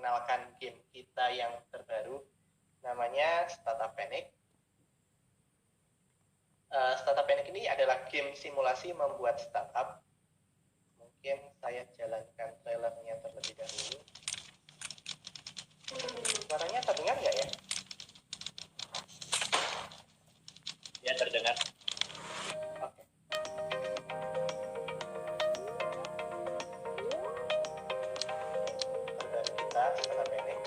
memperkenalkan game kita yang terbaru, namanya Startup Panic. Startup Panic ini adalah game simulasi membuat startup. Mungkin saya jalankan trailernya terlebih dahulu. Suaranya terdengar nggak ya? Ya, terdengar. Oke. Terbaru kita Startup Panic.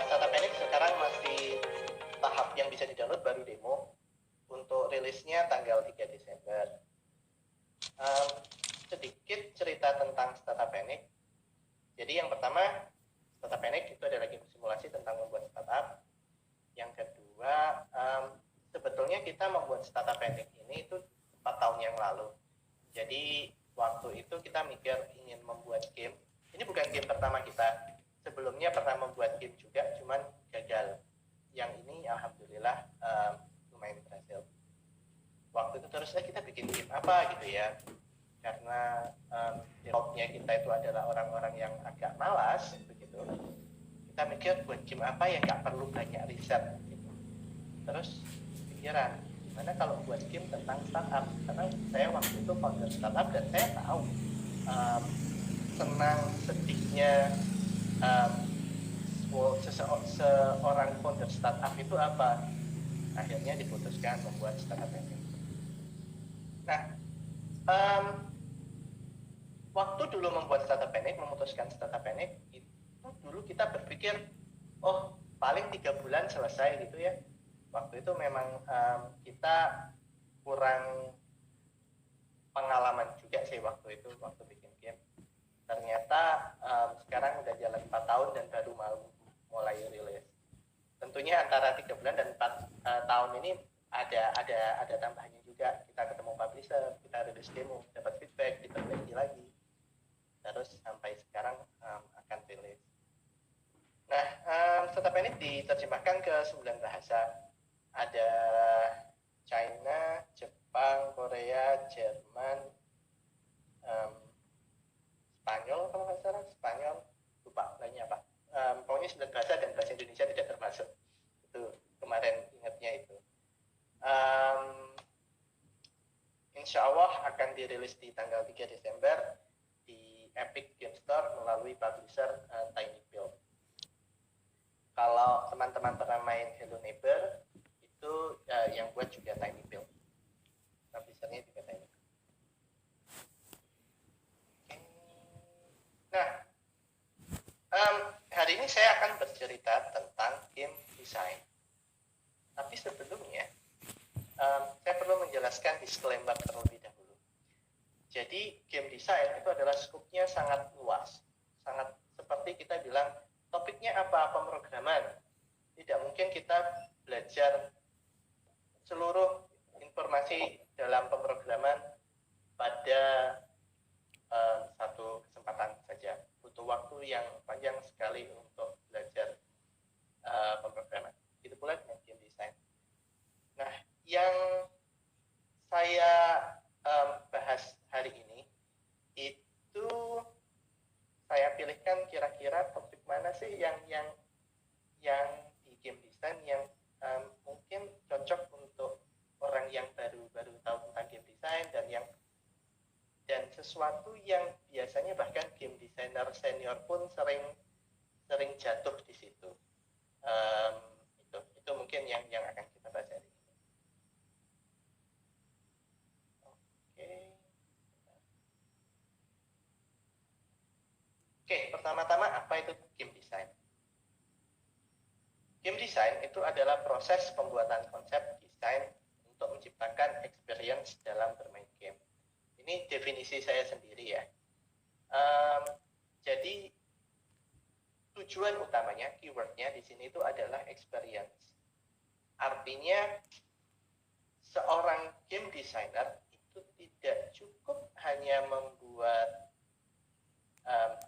Startup Panic sekarang masih tahap yang bisa di-download, baru demo. Untuk rilisnya tanggal 3 Desember. Sedikit cerita tentang Startup Panic. Jadi yang pertama, Startup Panic itu adalah game simulasi tentang membuat startup. Yang kedua, sebetulnya kita membuat Startup Panic ini itu 4 tahun yang lalu. Jadi waktu itu kita mikir ingin membuat game. Ini bukan game pertama kita. Sebelumnya pernah membuat game juga, cuman gagal. Yang ini alhamdulillah lumayan berhasil. Waktu itu terusnya kita bikin game apa gitu ya, karena defaultnya kita itu adalah orang-orang yang agak malas begitu. Kita mikir buat game apa yang nggak perlu banyak riset gitu. Terus pikiran, gimana kalau buat game tentang startup, karena saya waktu itu founder startup dan saya tahu senang sedihnya seorang founder startup itu apa. Akhirnya diputuskan membuat Startup Panic. Nah, waktu dulu membuat Startup Panic, memutuskan Startup Panic, itu dulu kita berpikir, oh paling 3 bulan selesai gitu ya. Waktu itu memang kita kurang pengalaman juga sih waktu itu, waktu bikin game. Ternyata sekarang udah jalan 4 tahun dan baru mau mulai rilis. Tentunya antara 3 bulan dan 4 tahun ini ada tambahannya juga. Kita ketemu publisher, kita rilis demo, dapat feedback, diperbaiki lagi, terus sampai sekarang akan rilis. Nah, Startup Panic diterjemahkan ke 9 bahasa. Ada China, Jepang, Korea, Jerman, Spanyol kalau nggak salah, Spanyol, lupa lainnya apa. Pokoknya 9 bahasa dan bahasa Indonesia tidak termasuk. Itu kemarin ingatnya itu. Insya Allah akan dirilis di tanggal 3 Desember di Epic Game Store melalui publisher tinyBuild. Kalau teman-teman pernah main Hello Neighbor, itu yang buat juga tinyBuild. Publishernya juga tinyBuild. Nah, hari ini saya akan bercerita tentang game design. Tapi sebelumnya, saya perlu menjelaskan disclaimer terlebih dahulu. Jadi, game design itu adalah skupnya sangat luas. Sangat seperti kita bilang, topiknya apa? Pemrograman. Tidak mungkin kita belajar seluruh informasi dalam pemrograman pada satu kesempatan saja. Butuh waktu yang panjang sekali untuk belajar pemrograman. Itu pula dengan game design. Nah, yang saya bahas hari ini itu saya pilihkan kira-kira topik mana sih yang di game design yang mungkin cocok untuk orang yang baru tahu tentang game design dan sesuatu yang biasanya bahkan game designer senior pun sering jatuh di situ. Itu mungkin yang akan kita bahas hari ini. Oke, pertama-tama apa itu game design? Game design itu adalah proses pembuatan konsep desain untuk menciptakan experience dalam bermain game. Ini definisi saya sendiri ya. Jadi tujuan utamanya, keywordnya di sini itu adalah experience. Artinya seorang game designer itu tidak cukup hanya membuat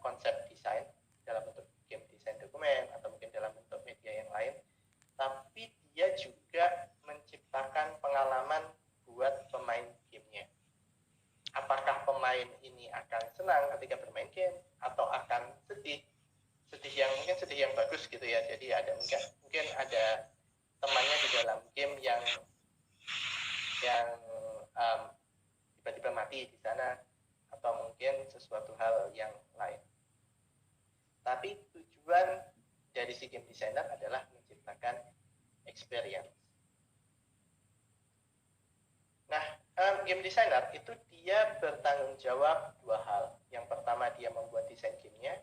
konsep desain dalam bentuk game design dokumen atau mungkin dalam bentuk media yang lain, tapi tujuan dari si game designer adalah menciptakan experience. Nah, game designer itu dia bertanggung jawab dua hal. Yang pertama dia membuat desain gamenya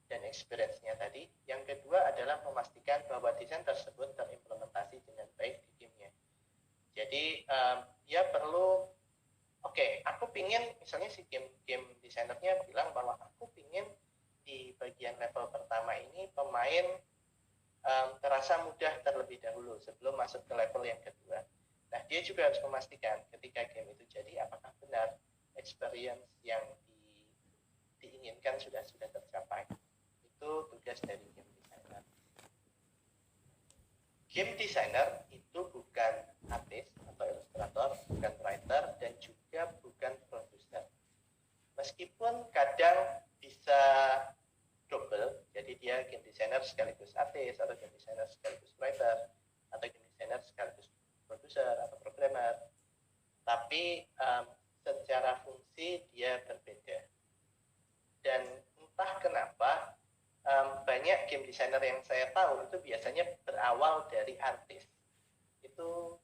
dan experience-nya tadi. Yang kedua adalah memastikan bahwa desain tersebut terimplementasi dengan baik di gamenya. Jadi dia perlu, aku pingin, misalnya si game desainernya bilang bahwa aku pingin di bagian level pertama ini pemain terasa mudah terlebih dahulu sebelum masuk ke level yang kedua. Nah, dia juga harus memastikan ketika game itu jadi apakah benar experience yang diinginkan sudah tercapai. Itu tugas dari game designer. Game designer itu bukan artis atau ilustrator, bukan writer, dan juga bukan produser. Meskipun kadang bisa double, jadi dia game designer sekaligus artis, atau game designer sekaligus writer, atau game designer sekaligus produser atau programmer, tapi secara fungsi dia berbeda. Dan entah kenapa banyak game designer yang saya tahu itu biasanya berawal dari artis. Itu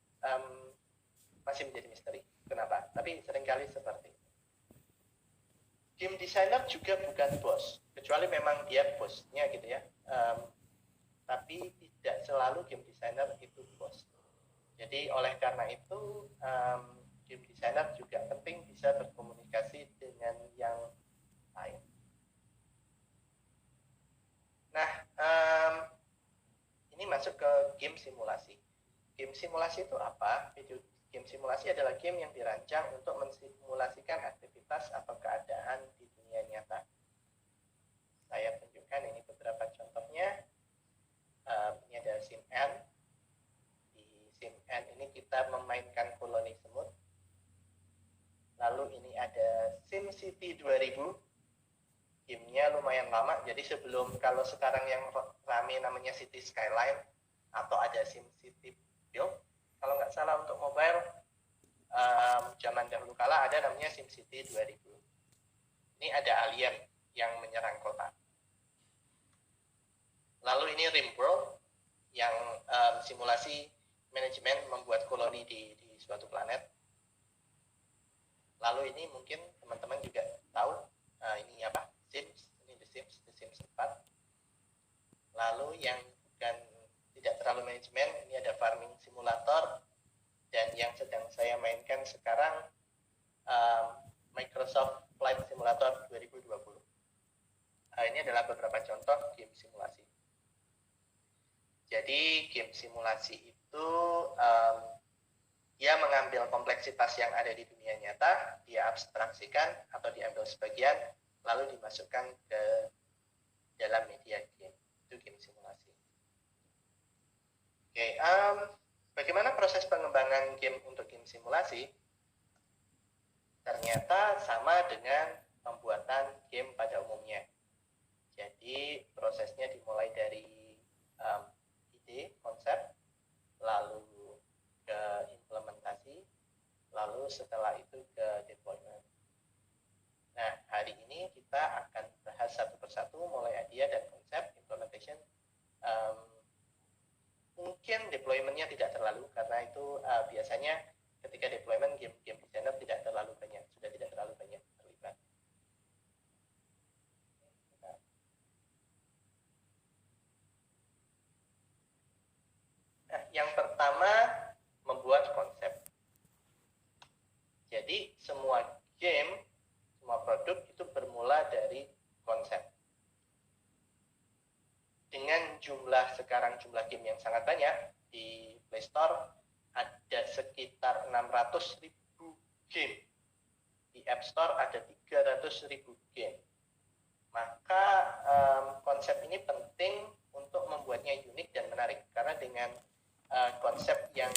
masih menjadi misteri. Kenapa? Tapi seringkali seperti itu. Game designer juga bukan bos, kecuali memang dia bosnya gitu ya. Tapi tidak selalu game designer itu bos. Jadi oleh karena itu game designer juga penting bisa berkomunikasi dengan yang lain. Nah, ini masuk ke game simulasi. Game simulasi itu apa? Game simulasi adalah game yang dirancang untuk mensimulasikan aktivitas atau keadaan di dunia nyata. Saya tunjukkan ini beberapa contohnya. Ini ada SimN. Di SimN ini kita memainkan koloni semut. Lalu ini ada SimCity 2000. Gamenya lumayan lama, jadi sebelum, kalau sekarang yang rame namanya City Skyline atau ada SimCity Build, kalau nggak salah untuk mobile zaman dahulu kala ada namanya SimCity 2000. Ini ada alien yang menyerang kota. Lalu ini RimWorld yang simulasi manajemen membuat koloni di suatu planet. Lalu ini mungkin teman-teman juga tahu, ini apa? Sims, ini The Sims 4. Lalu yang bukan tidak terlalu manajemen, ini ada Farming Simulator, dan yang sedang saya mainkan sekarang Microsoft Flight Simulator 2020. Ini adalah beberapa contoh game simulasi. Jadi game simulasi itu dia mengambil kompleksitas yang ada di dunia nyata, dia abstraksikan atau diambil sebagian, lalu dimasukkan ke dalam media game. Itu game simulasi. Bagaimana proses pengembangan game untuk game simulasi? Ternyata sama dengan pembuatan game pada umumnya. Jadi prosesnya dimulai dari ide, konsep, lalu ke implementasi, lalu setelah itu ke deployment. Nah, hari ini kita akan bahas satu persatu mulai idea dan konsep, implementation. Mungkin deployment-nya tidak terlalu, karena itu biasanya ketika deployment game designer tidak terlalu banyak, sudah tidak terlalu banyak terlibat. Nah, yang pertama membuat konsep. Jadi semua game, semua produk itu bermula dari konsep. Dengan jumlah game yang sangat banyak, di Play Store ada sekitar 600.000 game. Di App Store ada 300.000 game. Maka konsep ini penting untuk membuatnya unik dan menarik. Karena dengan konsep yang